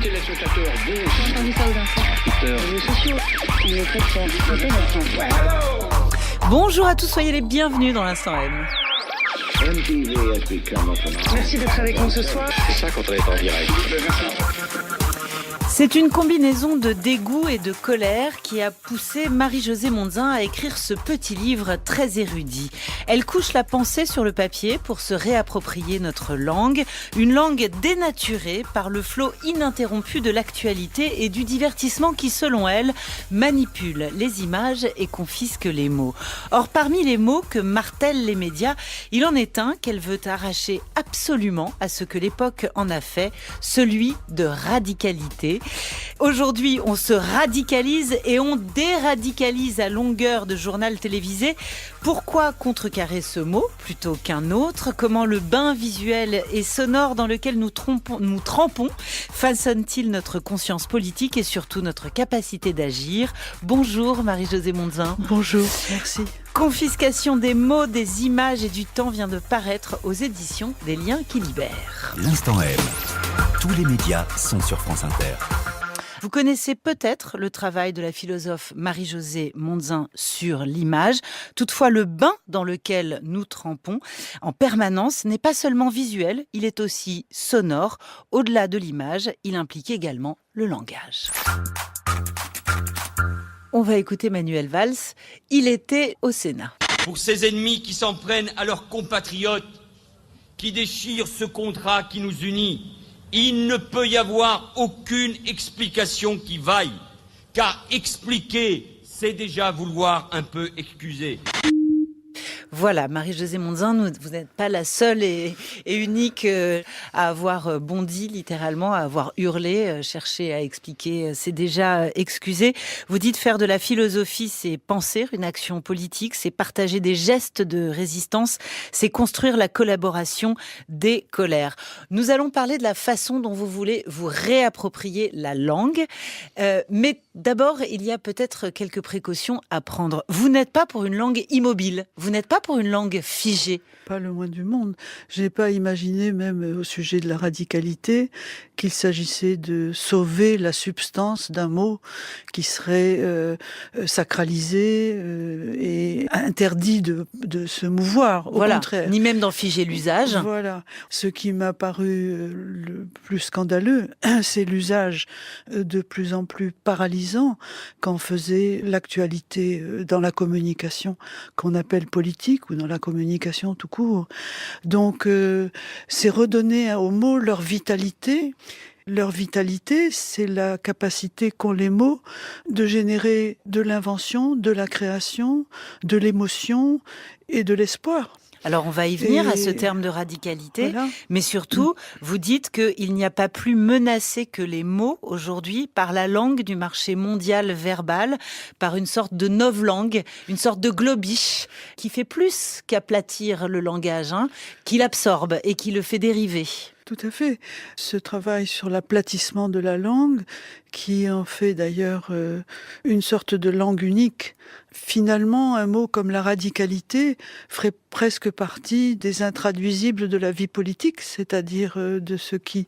téléspectateurs, bonjour. J'ai entendu ça aux infos. Les réseaux sociaux, on est très forts. C'est intéressant. Bonjour à tous, soyez les bienvenus dans l'Instant M. Merci d'être avec nous ce soir. C'est ça quand on est en direct. C'est une combinaison de dégoût et de colère qui a poussé Marie-Josée Monzin à écrire ce petit livre très érudit. Elle couche la pensée sur le papier pour se réapproprier notre langue, une langue dénaturée par le flot ininterrompu de l'actualité et du divertissement qui, selon elle, manipule les images et confisque les mots. Or, parmi les mots que martèlent les médias, il en est un qu'elle veut arracher absolument à ce que l'époque en a fait, celui de radicalité. Aujourd'hui, on se radicalise et on déradicalise à longueur de journal télévisé. Pourquoi contrecarrer ce mot plutôt qu'un autre ? Comment le bain visuel et sonore dans lequel nous trempons façonne-t-il notre conscience politique et surtout notre capacité d'agir ? Bonjour Marie-Josée Monzin. Bonjour, merci. Confiscation des mots, des images et du temps vient de paraître aux éditions des Liens qui libèrent. L'Instant M. Tous les médias sont sur France Inter. Vous connaissez peut-être le travail de la philosophe Marie-Josée Monzin sur l'image. Toutefois, le bain dans lequel nous trempons en permanence n'est pas seulement visuel, il est aussi sonore. Au-delà de l'image, il implique également le langage. On va écouter Manuel Valls. Il était au Sénat. Pour ces ennemis qui s'en prennent à leurs compatriotes, qui déchirent ce contrat qui nous unit, il ne peut y avoir aucune explication qui vaille, car expliquer, c'est déjà vouloir un peu excuser. Voilà, Marie-Josée Monzin, vous n'êtes pas la seule et unique à avoir bondi littéralement, à avoir hurlé, cherché à expliquer, c'est déjà excusé. Vous dites faire de la philosophie, c'est penser une action politique, c'est partager des gestes de résistance, c'est construire la collaboration des colères. Nous allons parler de la façon dont vous voulez vous réapproprier la langue, mais d'abord, il y a peut-être quelques précautions à prendre. Vous n'êtes pas pour une langue immobile, vous n'êtes pas pour une langue figée. Pas le moins du monde. Je n'ai pas imaginé, même au sujet de la radicalité, qu'il s'agissait de sauver la substance d'un mot qui serait sacralisé et interdit de se mouvoir. Au contraire. Ni même d'en figer l'usage. Voilà. Ce qui m'a paru le plus scandaleux, c'est l'usage de plus en plus paralysant qu'en faisait l'actualité dans la communication qu'on appelle politique ou dans la communication tout court. Donc, c'est redonner aux mots leur vitalité. Leur vitalité, c'est la capacité qu'ont les mots de générer de l'invention, de la création, de l'émotion et de l'espoir. Alors on va y venir à ce terme de radicalité, voilà. Mais surtout, vous dites qu'il n'y a pas plus menacé que les mots aujourd'hui par la langue du marché mondial verbal, par une sorte de novlangue, une sorte de globish qui fait plus qu'aplatir le langage, qui l'absorbe et qui le fait dériver. Tout à fait. Ce travail sur l'aplatissement de la langue, qui en fait d'ailleurs une sorte de langue unique. Finalement, un mot comme la radicalité ferait presque partie des intraduisibles de la vie politique, c'est-à-dire de ce qui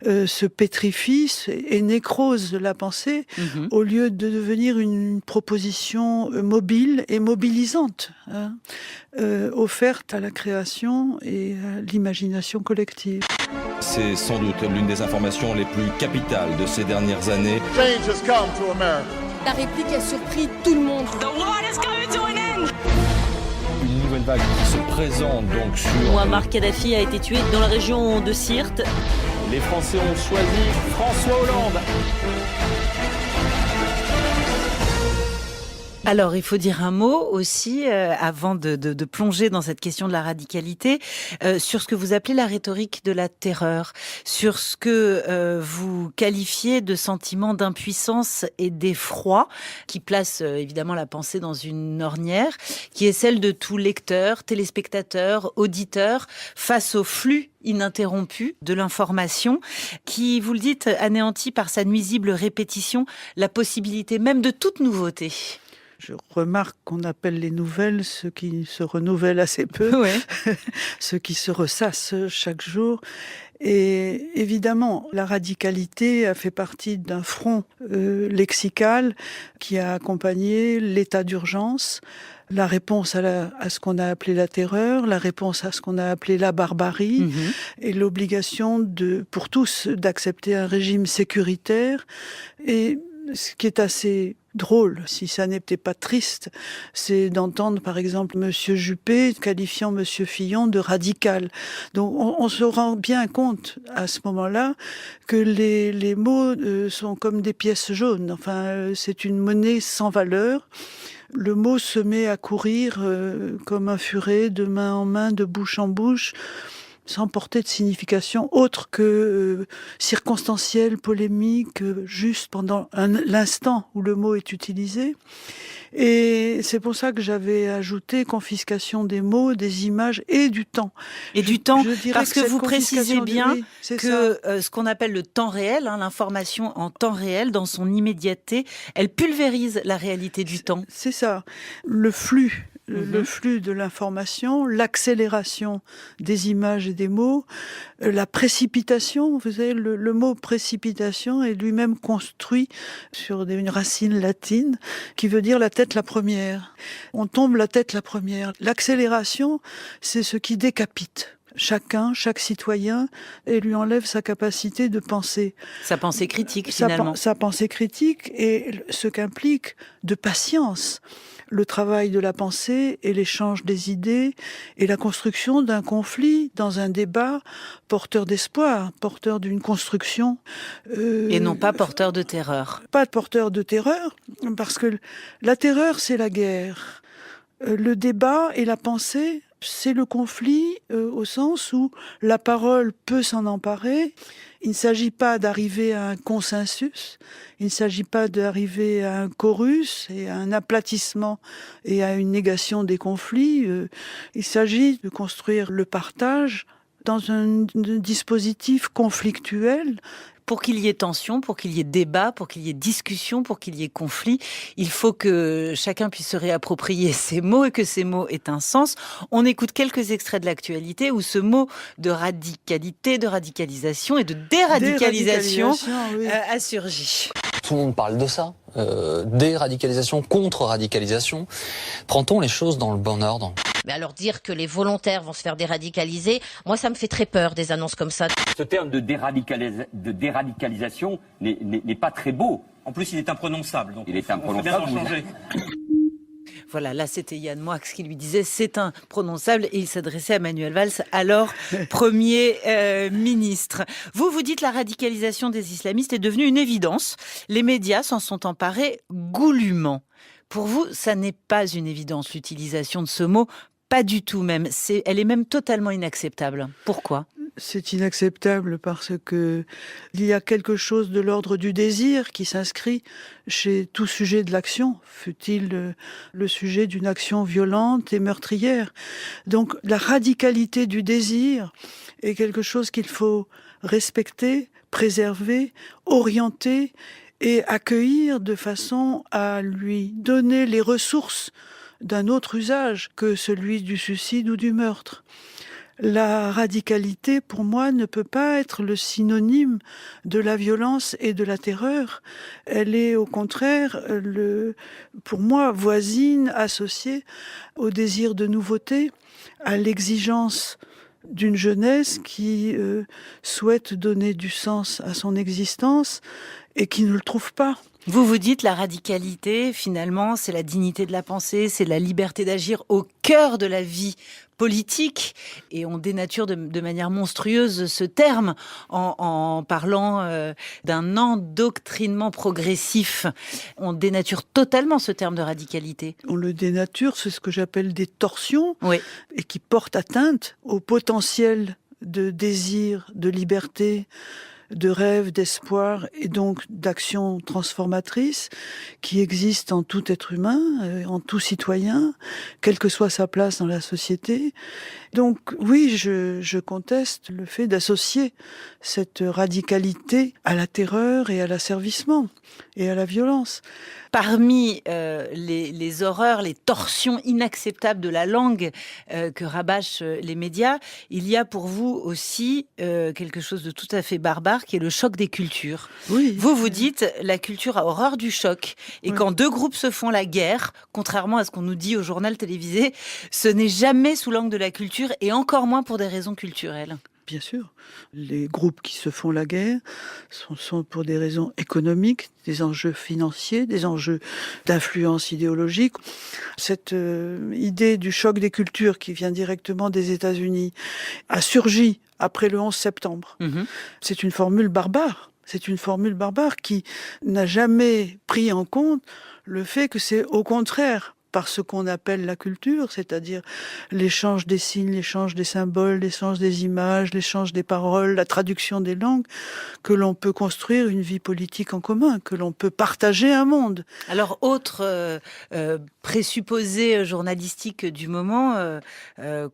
se pétrifie et nécrose la pensée, au lieu de devenir une proposition mobile et mobilisante, offerte à la création et à l'imagination collective. C'est sans doute l'une des informations les plus capitales de ces dernières années. Change has come to America. La réplique a surpris tout le monde. The war is coming to an end. Une nouvelle vague qui se présente donc sur... Mouammar Kadhafi a été tué dans la région de Sirte. Les Français ont choisi François Hollande. Alors, il faut dire un mot aussi, avant de plonger dans cette question de la radicalité, sur ce que vous appelez la rhétorique de la terreur, sur ce que vous qualifiez de sentiment d'impuissance et d'effroi, qui place évidemment la pensée dans une ornière, qui est celle de tout lecteur, téléspectateur, auditeur, face au flux ininterrompu de l'information, qui, vous le dites, anéantit par sa nuisible répétition la possibilité même de toute nouveauté. Je remarque qu'on appelle les nouvelles ce qui se renouvelle assez peu, ouais. ce qui se ressasse chaque jour. Et évidemment, la radicalité a fait partie d'un front lexical qui a accompagné l'état d'urgence, la réponse à ce qu'on a appelé la terreur, la réponse à ce qu'on a appelé la barbarie, et l'obligation pour tous d'accepter un régime sécuritaire. Et ce qui est assez drôle, si ça n'était pas triste, c'est d'entendre par exemple Monsieur Juppé qualifiant Monsieur Fillon de radical. Donc on se rend bien compte à ce moment-là que les mots sont comme des pièces jaunes. Enfin, c'est une monnaie sans valeur. Le mot se met à courir comme un furet, de main en main, de bouche en bouche, sans porter de signification autre que circonstancielle, polémique, juste pendant l'instant où le mot est utilisé. Et c'est pour ça que j'avais ajouté confiscation des mots, des images et du temps. Et du temps, parce que vous précisez bien que ce qu'on appelle le temps réel, l'information en temps réel, dans son immédiateté, elle pulvérise la réalité du temps. C'est ça. Le flux de l'information, l'accélération des images et des mots, la précipitation. Vous savez, le mot précipitation est lui-même construit sur une racine latine qui veut dire la tête la première. On tombe la tête la première. L'accélération, c'est ce qui décapite chaque citoyen, et lui enlève sa capacité de penser. Sa pensée critique, finalement. Sa pensée critique et ce qu'implique de patience. Le travail de la pensée et l'échange des idées et la construction d'un conflit dans un débat porteur d'espoir, porteur d'une construction. Et non pas porteur de terreur. Pas porteur de terreur, parce que la terreur, c'est la guerre. Le débat et la pensée, c'est le conflit au sens où la parole peut s'en emparer. Il ne s'agit pas d'arriver à un consensus, il ne s'agit pas d'arriver à un chorus et à un aplatissement et à une négation des conflits. Il s'agit de construire le partage dans un dispositif conflictuel. Pour qu'il y ait tension, pour qu'il y ait débat, pour qu'il y ait discussion, pour qu'il y ait conflit, il faut que chacun puisse se réapproprier ces mots et que ces mots aient un sens. On écoute quelques extraits de l'actualité où ce mot de radicalité, de radicalisation et de déradicalisation a surgi. Tout le monde parle de ça, déradicalisation, contre-radicalisation. Prend-on les choses dans le bon ordre ? Mais alors dire que les volontaires vont se faire déradicaliser, moi ça me fait très peur des annonces comme ça. Ce terme de déradicalisation n'est pas très beau. En plus, il est imprononçable. Donc il est imprononçable. Voilà, là c'était Yann Moix qui lui disait c'est imprononçable et il s'adressait à Manuel Valls, alors Premier ministre. Vous dites la radicalisation des islamistes est devenue une évidence. Les médias s'en sont emparés goulûment. Pour vous, ça n'est pas une évidence, l'utilisation de ce mot. Pas du tout même. Elle est même totalement inacceptable. Pourquoi ? C'est inacceptable parce que il y a quelque chose de l'ordre du désir qui s'inscrit chez tout sujet de l'action, fût-il le sujet d'une action violente et meurtrière. Donc la radicalité du désir est quelque chose qu'il faut respecter, préserver, orienter et accueillir de façon à lui donner les ressources d'un autre usage que celui du suicide ou du meurtre. La radicalité, pour moi, ne peut pas être le synonyme de la violence et de la terreur. Elle est, au contraire, pour moi, voisine, associée au désir de nouveauté, à l'exigence d'une jeunesse qui souhaite donner du sens à son existence et qui ne le trouve pas. Vous dites la radicalité, finalement, c'est la dignité de la pensée, c'est la liberté d'agir au cœur de la vie politique. Et on dénature de manière monstrueuse ce terme en parlant d'un endoctrinement progressif. On dénature totalement ce terme de radicalité. On le dénature, c'est ce que j'appelle des torsions, oui, et qui portent atteinte au potentiel de désir, de liberté, de rêve, d'espoir et donc d'action transformatrice qui existe en tout être humain, en tout citoyen, quelle que soit sa place dans la société. Donc oui, je conteste le fait d'associer cette radicalité à la terreur et à l'asservissement et à la violence. Parmi les horreurs, les torsions inacceptables de la langue que rabâchent les médias, il y a pour vous aussi quelque chose de tout à fait barbare qui est le choc des cultures. Oui. Vous dites la culture a horreur du choc et quand deux groupes se font la guerre, contrairement à ce qu'on nous dit au journal télévisé, ce n'est jamais sous l'angle de la culture et encore moins pour des raisons culturelles. Bien sûr, les groupes qui se font la guerre sont pour des raisons économiques, des enjeux financiers, des enjeux d'influence idéologique. Cette idée du choc des cultures qui vient directement des États-Unis a surgi après le 11 septembre. C'est une formule barbare. C'est une formule barbare qui n'a jamais pris en compte le fait que c'est au contraire par ce qu'on appelle la culture, c'est-à-dire l'échange des signes, l'échange des symboles, l'échange des images, l'échange des paroles, la traduction des langues, que l'on peut construire une vie politique en commun, que l'on peut partager un monde. Alors, autre présupposé journalistique du moment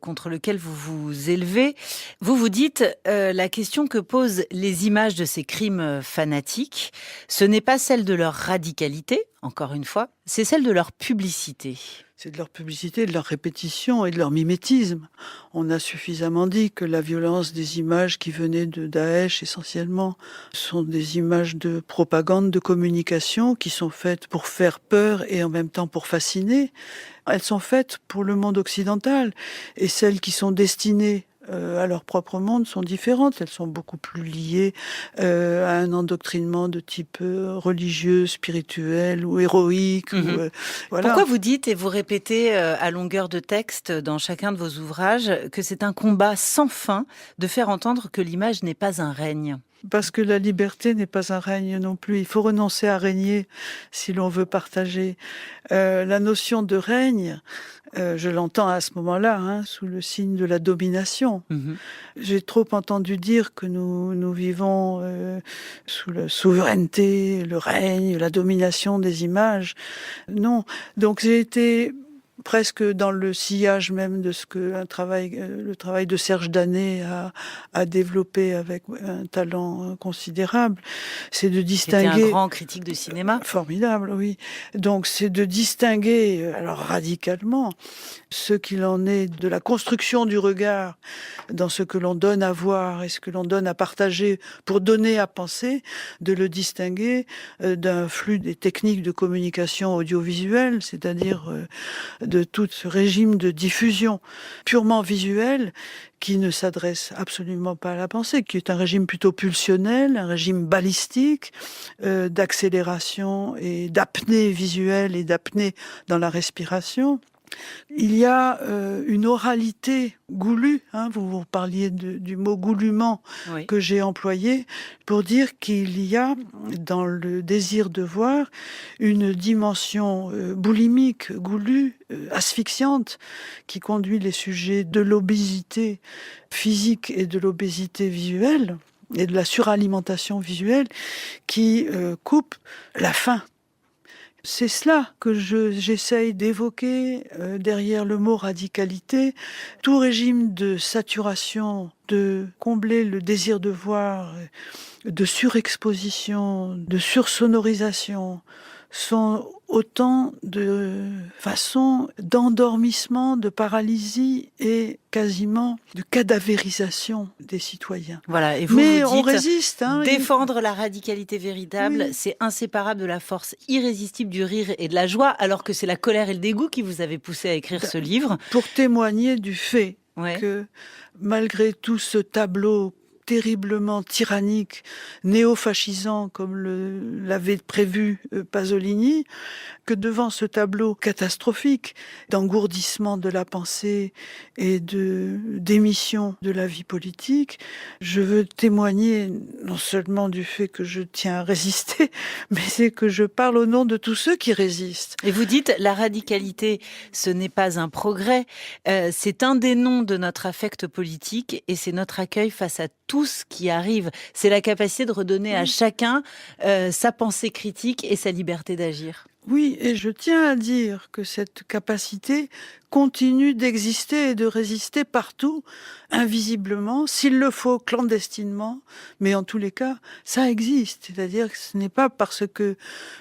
contre lequel vous vous élevez, vous dites la question que posent les images de ces crimes fanatiques, ce n'est pas celle de leur radicalité, encore une fois, c'est celle de leur publicité. C'est de leur publicité, de leur répétition et de leur mimétisme. On a suffisamment dit que la violence des images qui venaient de Daesh, essentiellement, sont des images de propagande, de communication, qui sont faites pour faire peur et en même temps pour fasciner. Elles sont faites pour le monde occidental. Et celles qui sont destinées à leur propre monde sont différentes. Elles sont beaucoup plus liées à un endoctrinement de type religieux, spirituel ou héroïque. Voilà. Pourquoi vous dites et vous répétez à longueur de texte dans chacun de vos ouvrages que c'est un combat sans fin de faire entendre que l'image n'est pas un règne ? Parce que la liberté n'est pas un règne non plus. Il faut renoncer à régner si l'on veut partager. La notion de règne, je l'entends à ce moment-là, sous le signe de la domination. J'ai trop entendu dire que nous vivons sous la souveraineté, le règne, la domination des images. Non. Donc j'ai été presque dans le sillage même de ce que le travail de Serge Danet a développé avec un talent considérable, c'est de distinguer. C'était un grand critique de cinéma. Formidable, oui. Donc c'est de distinguer, alors radicalement, ce qu'il en est de la construction du regard dans ce que l'on donne à voir et ce que l'on donne à partager pour donner à penser, de le distinguer d'un flux des techniques de communication audiovisuelle, c'est-à-dire de tout ce régime de diffusion purement visuel qui ne s'adresse absolument pas à la pensée, qui est un régime plutôt pulsionnel, un régime balistique, d'accélération et d'apnée visuelle et d'apnée dans la respiration. Il y a une oralité goulue, vous parliez du mot goulument que j'ai employé pour dire qu'il y a dans le désir de voir une dimension boulimique, goulue, asphyxiante, qui conduit les sujets de l'obésité physique et de l'obésité visuelle et de la suralimentation visuelle qui coupe la faim. C'est cela que j'essaye d'évoquer derrière le mot radicalité. Tout régime de saturation, de combler le désir de voir, de surexposition, de sursonorisation, sont autant de façons d'endormissement, de paralysie et quasiment de cadavérisation des citoyens. Voilà, et Mais vous dites, on résiste. Défendre la radicalité véritable, c'est inséparable de la force irrésistible du rire et de la joie, alors que c'est la colère et le dégoût qui vous avez poussé à écrire ce livre. Pour témoigner du fait que malgré tout ce tableau terriblement tyrannique, néofascisant comme l'avait prévu Pasolini, que devant ce tableau catastrophique d'engourdissement de la pensée et d'émission de la vie politique, je veux témoigner non seulement du fait que je tiens à résister, mais c'est que je parle au nom de tous ceux qui résistent. Et vous dites, la radicalité, ce n'est pas un progrès, c'est un des noms de notre affect politique et c'est notre accueil face à tous tout ce qui arrive. C'est la capacité de redonner à chacun sa pensée critique et sa liberté d'agir. Oui, et je tiens à dire que cette capacité continue d'exister et de résister partout, invisiblement, s'il le faut, clandestinement, mais en tous les cas, ça existe. C'est-à-dire que ce n'est pas parce que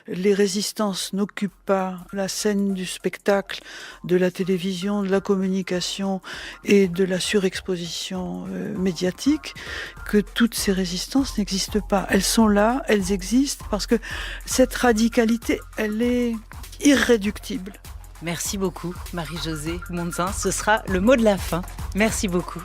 les résistances n'occupent pas la scène du spectacle, de la télévision, de la communication et de la surexposition médiatique que toutes ces résistances n'existent pas. Elles sont là, elles existent, parce que cette radicalité, elle est irréductible. Merci beaucoup, Marie-Josée Monzin. Ce sera le mot de la fin. Merci beaucoup.